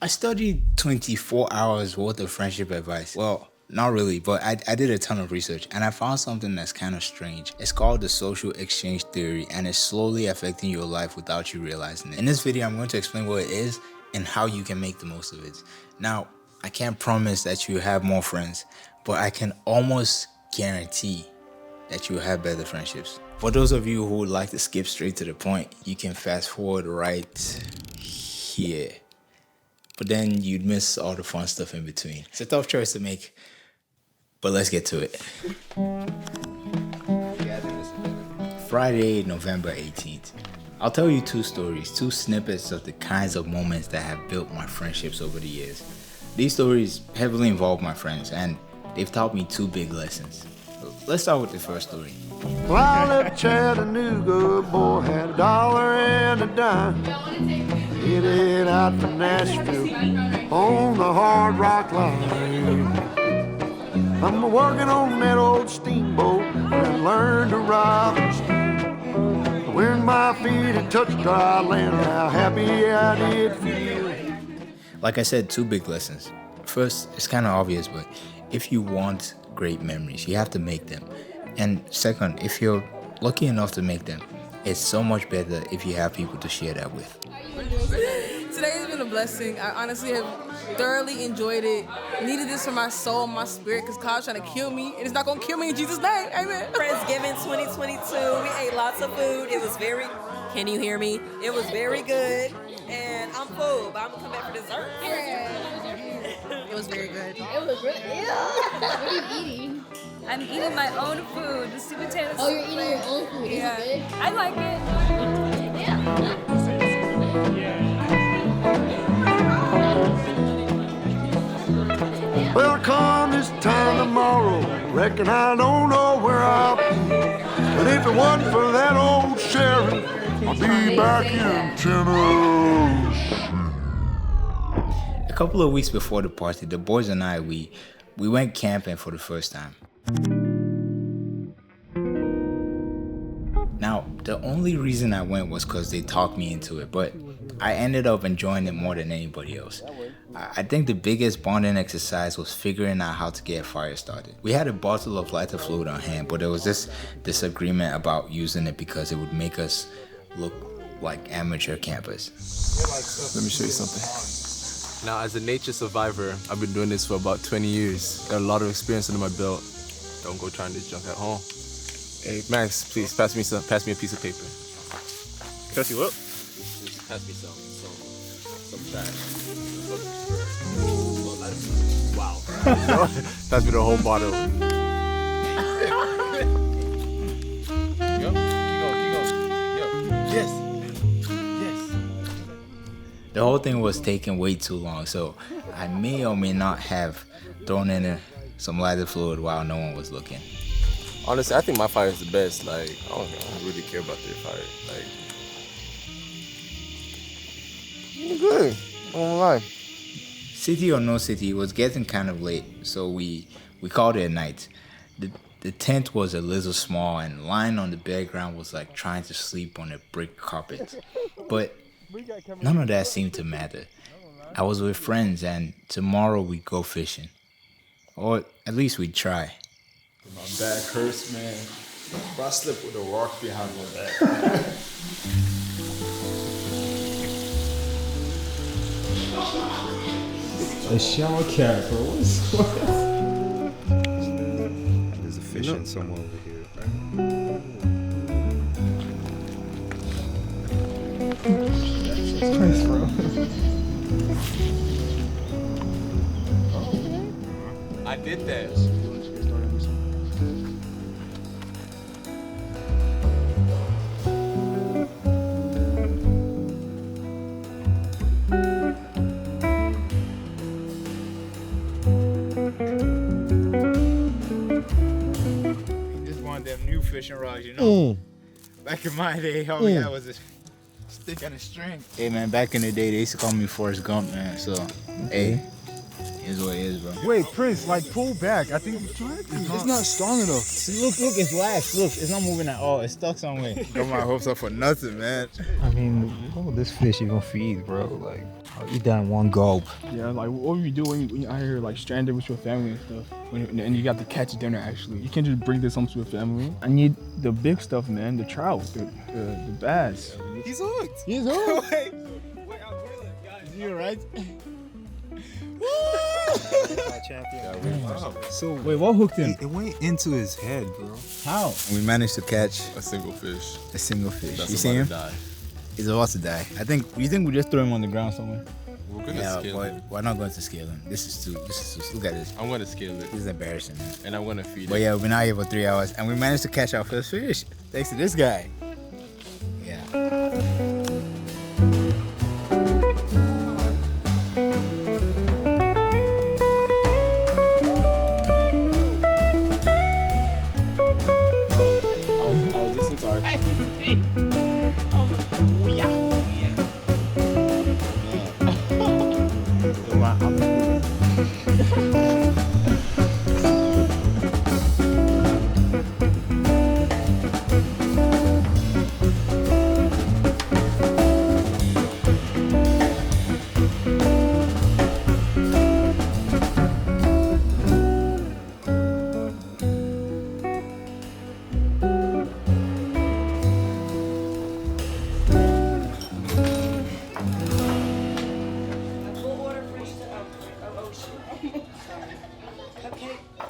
I studied 24 hours worth of friendship advice. Well, not really, but I did a ton of research and I found something that's kind of strange. It's called the social exchange theory and it's slowly affecting your life without you realizing it. In this video, I'm going to explain what it is and how you can make the most of it. Now, I can't promise that you have more friends, but I can almost guarantee that you have better friendships. For those of you who would like to skip straight to the point, you can fast forward right here. But then you'd miss all the fun stuff in between. It's a tough choice to make, but let's get to it. Friday, November 18th. I'll tell you two stories, two snippets of the kinds of moments that have built my friendships over the years. These stories heavily involve my friends and they've taught me two big lessons. Let's start with the first story. Well, I left Chattanooga, boy, had $1 and a dime. Headed out for Nashville on the Hard Rock Line. I'm working on that old steamboat and learned to ride and steam. When my feet had touched dry land, how happy I did feel. Like I said, two big lessons. First, it's kind of obvious, but if you want great memories, you have to make them. And second, if you're lucky enough to make them, it's so much better if you have people to share that with. Today has been a blessing. I honestly have thoroughly enjoyed it. Needed this for my soul and my spirit because God's trying to kill me, and it's not going to kill me in Jesus' name. Amen. Friendsgiving 2022. We ate lots of food. It was very, can you hear me? It was very good. And I'm full, but I'm going to come back for dessert. It was very good. It was really, yeah. What are you eating? I'm eating my own food, the sweet potato soup. Oh, you're eating your own food. Yeah, Is it good? I like it. Well, come this time tomorrow, reckon I don't know where I'll be. But if it wasn't for that old sheriff, I'll be back in Tennessee. A couple of weeks before the party, the boys and I, we went camping for the first time. Now, the only reason I went was because they talked me into it, but I ended up enjoying it more than anybody else. I think the biggest bonding exercise was figuring out how to get a fire started. We had a bottle of lighter fluid on hand, but there was this disagreement about using it because it would make us look like amateur campers. Let me show you something. Now, as a nature survivor, I've been doing this for about 20 years. Got a lot of experience under my belt. Don't go trying this junk at home. Hey, Max, please pass me a piece of paper. Cut you up. Just pass me some trash. Wow. Pass me the whole bottle. Yo, keep going. Yo, yes. The whole thing was taking way too long, so I may or may not have thrown in some lighter fluid while no one was looking. Honestly, I think my fire is the best. Like, I don't really care about their fire. Like, you're good. I don't lie. City or no city, it was getting kind of late, so we called it a night. The tent was a little small, and lying on the bare ground was like trying to sleep on a brick carpet. But none of that seemed to matter. I was with friends, and tomorrow we'd go fishing. Or at least we'd try. My back hurts, man. Bro, I slept with a rock behind my back. A shower cap, bro. What's There's a fish in somewhere over here, right? Thanks, bro. I did that. Them new fishing rods, you know. Back in my day, all we had was a stick and a string. Hey man, back in the day, they used to call me Forrest Gump, man. So, hey, Is what it is, bro. Wait, Prince, like pull back. I think it's not strong enough. See, look, it's lax. Look, it's not moving at all. It's stuck somewhere. Got my hopes up for nothing, man. I mean, all this fish you gonna feed, bro. Like, I'll eat that in one gulp. Yeah, like what would you do when you're out here like stranded with your family and stuff? And you got to catch dinner actually. You can't just bring this home to your family. I need the big stuff, man. The trout, the bass. He's hooked. He's hooked. Wait, I'm grilling, guys. You right? So wait, what hooked him? it went into his head, bro. How? We managed to catch A single fish. a single fish. That's You see him? about to die. He's about to die. You think we just throw him on the ground somewhere? We're gonna Yeah, scale but it. we're not going to scale him. This is too. Look at this. I'm gonna scale it, This is embarrassing, man. and I'm gonna feed But it. yeah, we've been out here for 3 hours, and we managed to catch our first fish thanks to this guy. Yeah. Oh, this is our.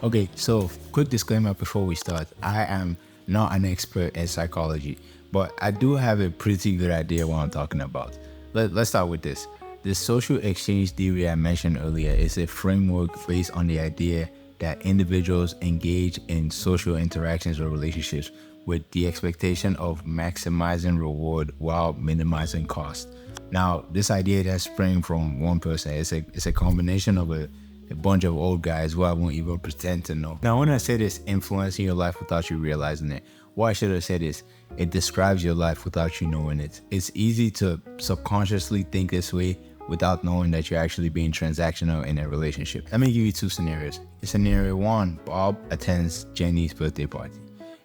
Okay, so quick disclaimer before we start. I am not an expert in psychology, but I do have a pretty good idea what I'm talking about. Let's start with this. The social exchange theory I mentioned earlier is a framework based on the idea that individuals engage in social interactions or relationships with the expectation of maximizing reward while minimizing cost. Now, this idea that sprang from one person. It's a combination of a bunch of old guys who I won't even pretend to know. Now, when I say this, influencing your life without you realizing it, what I should have said is, it describes your life without you knowing it. It's easy to subconsciously think this way without knowing that you're actually being transactional in a relationship. Let me give you two scenarios. In scenario one, Bob attends Jenny's birthday party.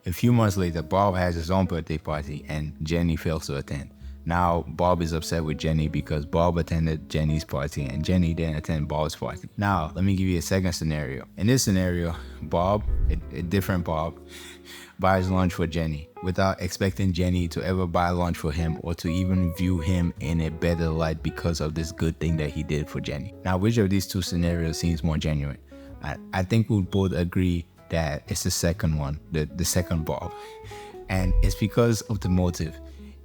A few months later, Bob has his own birthday party and Jenny fails to attend. Now, Bob is upset with Jenny because Bob attended Jenny's party and Jenny didn't attend Bob's party. Now, let me give you a second scenario. In this scenario, Bob, a different Bob, buys lunch for Jenny without expecting Jenny to ever buy lunch for him or to even view him in a better light because of this good thing that he did for Jenny. Now, which of these two scenarios seems more genuine? I think we'll both agree that it's the second one, the second Bob. And it's because of the motive.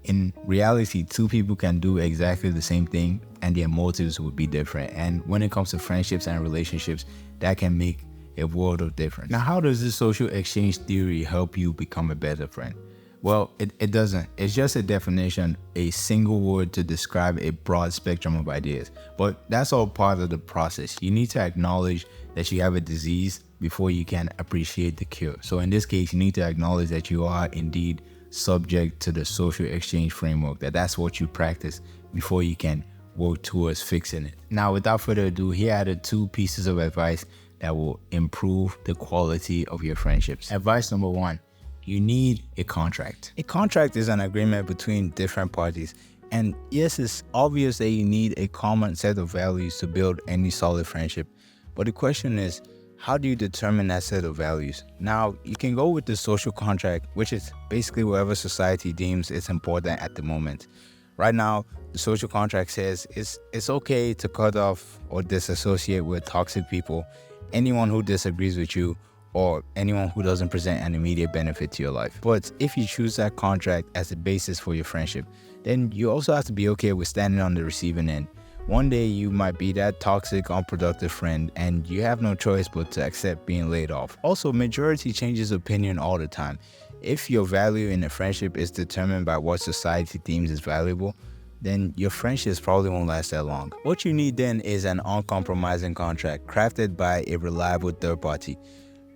In reality, two people can do exactly the same thing and their motives would be different. And when it comes to friendships and relationships, that can make a world of difference. Now, how does this social exchange theory help you become a better friend? Well, it doesn't. It's just a definition, a single word to describe a broad spectrum of ideas. But that's all part of the process. You need to acknowledge that you have a disease before you can appreciate the cure. So in this case, you need to acknowledge that you are indeed subject to the social exchange framework, that's what you practice before you can work towards fixing it. Now, without further ado, here are the two pieces of advice that will improve the quality of your friendships. Advice number one, you need a contract. A contract is an agreement between different parties. And yes, it's obvious that you need a common set of values to build any solid friendship. But the question is, how do you determine that set of values? Now, you can go with the social contract, which is basically whatever society deems is important at the moment. Right now, the social contract says it's okay to cut off or disassociate with toxic people, anyone who disagrees with you, or anyone who doesn't present an immediate benefit to your life. But if you choose that contract as the basis for your friendship, then you also have to be okay with standing on the receiving end. One day you might be that toxic, unproductive friend and you have no choice but to accept being laid off. Also, majority changes opinion all the time. If your value in a friendship is determined by what society deems is valuable, then your friendships probably won't last that long. What you need then is an uncompromising contract crafted by a reliable third party.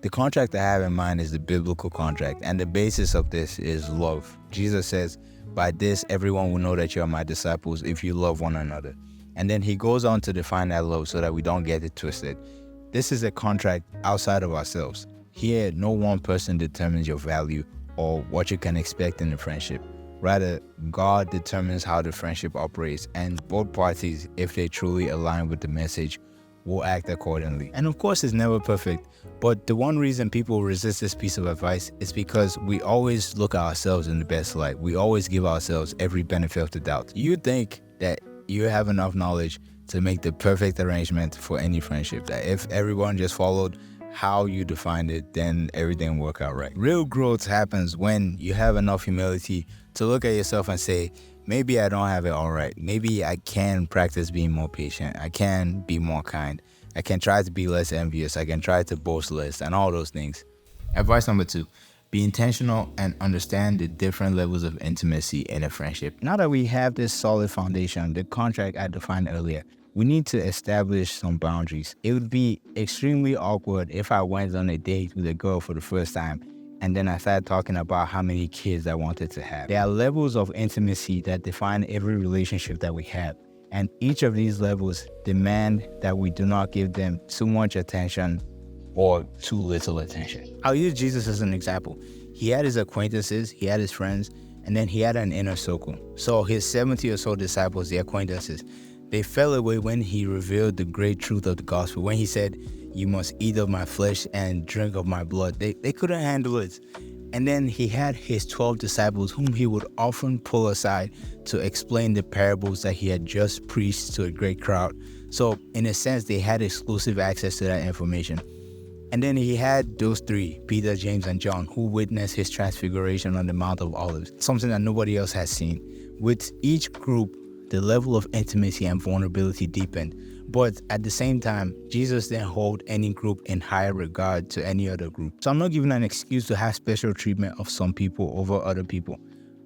The contract I have in mind is the biblical contract, and the basis of this is love. Jesus says, "By this everyone will know that you are my disciples if you love one another." And then he goes on to define that love so that we don't get it twisted. This is a contract outside of ourselves. Here, no one person determines your value or what you can expect in a friendship. Rather, God determines how the friendship operates, and both parties, if they truly align with the message, will act accordingly. And of course, it's never perfect, but the one reason people resist this piece of advice is because we always look at ourselves in the best light. We always give ourselves every benefit of the doubt. You think that you have enough knowledge to make the perfect arrangement for any friendship, that if everyone just followed how you defined it, then everything will work out right. Real growth happens when you have enough humility to look at yourself and say, maybe I don't have it all right. Maybe I can practice being more patient. I can be more kind. I can try to be less envious. I can try to boast less and all those things. Advice number 2, be intentional and understand the different levels of intimacy in a friendship. Now that we have this solid foundation, the contract I defined earlier, we need to establish some boundaries. It would be extremely awkward if I went on a date with a girl for the first time and then I started talking about how many kids I wanted to have. There are levels of intimacy that define every relationship that we have. And each of these levels demand that we do not give them too much attention or too little attention. I'll use Jesus as an example. He had his acquaintances, he had his friends, and then he had an inner circle. So his 70 or so disciples, the acquaintances, they fell away when he revealed the great truth of the gospel. When he said, you must eat of my flesh and drink of my blood. They couldn't handle it. And then he had his 12 disciples whom he would often pull aside to explain the parables that he had just preached to a great crowd. So in a sense, they had exclusive access to that information. And then he had those 3, Peter, James, and John, who witnessed his transfiguration on the Mount of Olives, something that nobody else has seen. With each group, the level of intimacy and vulnerability deepened. But at the same time, Jesus didn't hold any group in higher regard to any other group. So I'm not giving an excuse to have special treatment of some people over other people.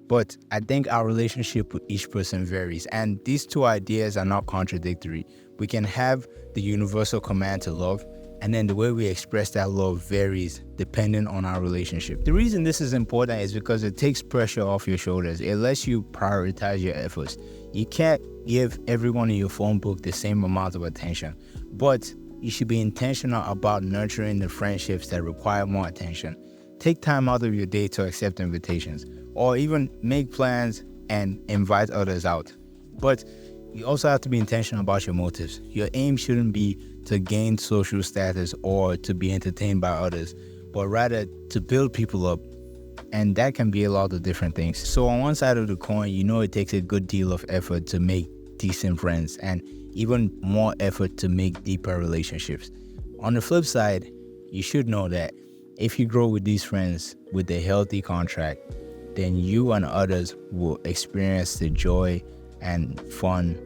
But I think our relationship with each person varies. And these 2 ideas are not contradictory. We can have the universal command to love, and then the way we express that love varies depending on our relationship. The reason this is important is because it takes pressure off your shoulders. It lets you prioritize your efforts. You can't give everyone in your phone book the same amount of attention, but you should be intentional about nurturing the friendships that require more attention. Take time out of your day to accept invitations, or even make plans and invite others out. But you also have to be intentional about your motives. Your aim shouldn't be to gain social status or to be entertained by others, but rather to build people up. And that can be a lot of different things. So on one side of the coin, you know it takes a good deal of effort to make decent friends and even more effort to make deeper relationships. On the flip side, you should know that if you grow with these friends with a healthy contract, then you and others will experience the joy and fun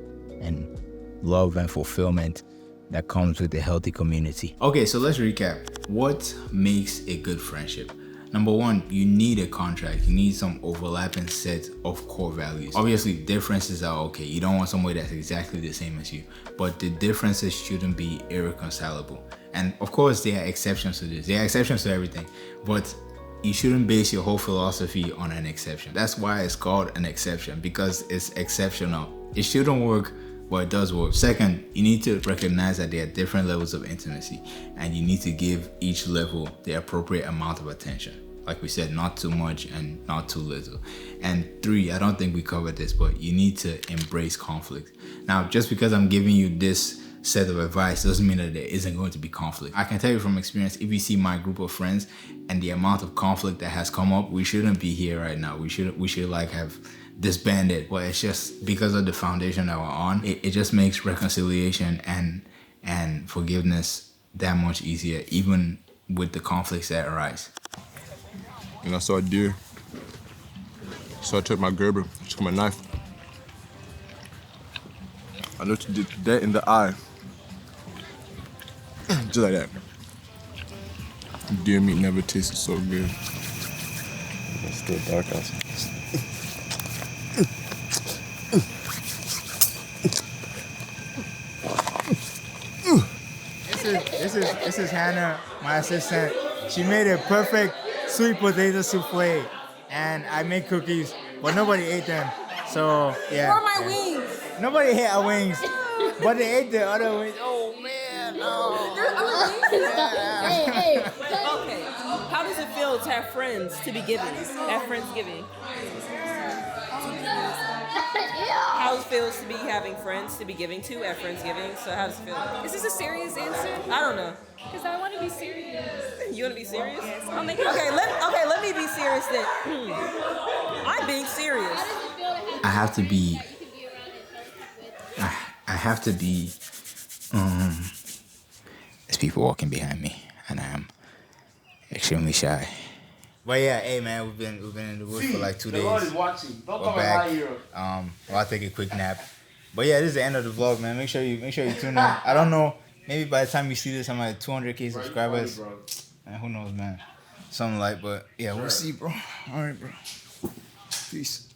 and love and fulfillment that comes with a healthy community. Okay, so let's recap. What makes a good friendship? Number 1, you need a contract. You need some overlapping set of core values. Obviously, differences are okay. You don't want somebody that's exactly the same as you, but the differences shouldn't be irreconcilable. And of course, there are exceptions to this. There are exceptions to everything, but you shouldn't base your whole philosophy on an exception. That's why it's called an exception, because it's exceptional. It shouldn't work, but it does work. Second, you need to recognize that there are different levels of intimacy, and you need to give each level the appropriate amount of attention. Like we said, not too much and not too little. And 3, I don't think we covered this, but you need to embrace conflict. Now, just because I'm giving you this set of advice doesn't mean that there isn't going to be conflict. I can tell you from experience, if you see my group of friends and the amount of conflict that has come up, we shouldn't be here right now. We should like have disbanded. But it's just because of the foundation that we're on, it just makes reconciliation and forgiveness that much easier, even with the conflicts that arise. And I saw a deer. So I took my Gerber, took my knife. I looked that in the eye. Just like that. Deer meat never tasted so good. It's still dark outside. This is Hannah, my assistant. She made a perfect sweet potato souffle, and I made cookies, but nobody ate them. So yeah. Where are my wings? Nobody ate our wings. But they ate the other ones. Oh man, no. Hey. Okay. How does it feel to have friends to be giving? At Friendsgiving? How it feels to be having friends to be giving to at Friendsgiving? So how does it feel? Is this a serious answer? I don't know. Because I want to be serious. You want to be serious? Yes. I'll make it. Okay, let me be serious then. I'm being serious. I have to be. I have to be. There's people walking behind me, and I am extremely shy. But yeah, hey man, we've been in the woods for like 2 days. The Lord is watching. Don't We're come back. out here. Well, I'll take a quick nap. But yeah, this is the end of the vlog, man. Make sure you tune in. I don't know. Maybe by the time you see this, I'm at 200K subscribers. And who knows, man. Something like, but yeah, we'll see, bro. All right, bro. Peace.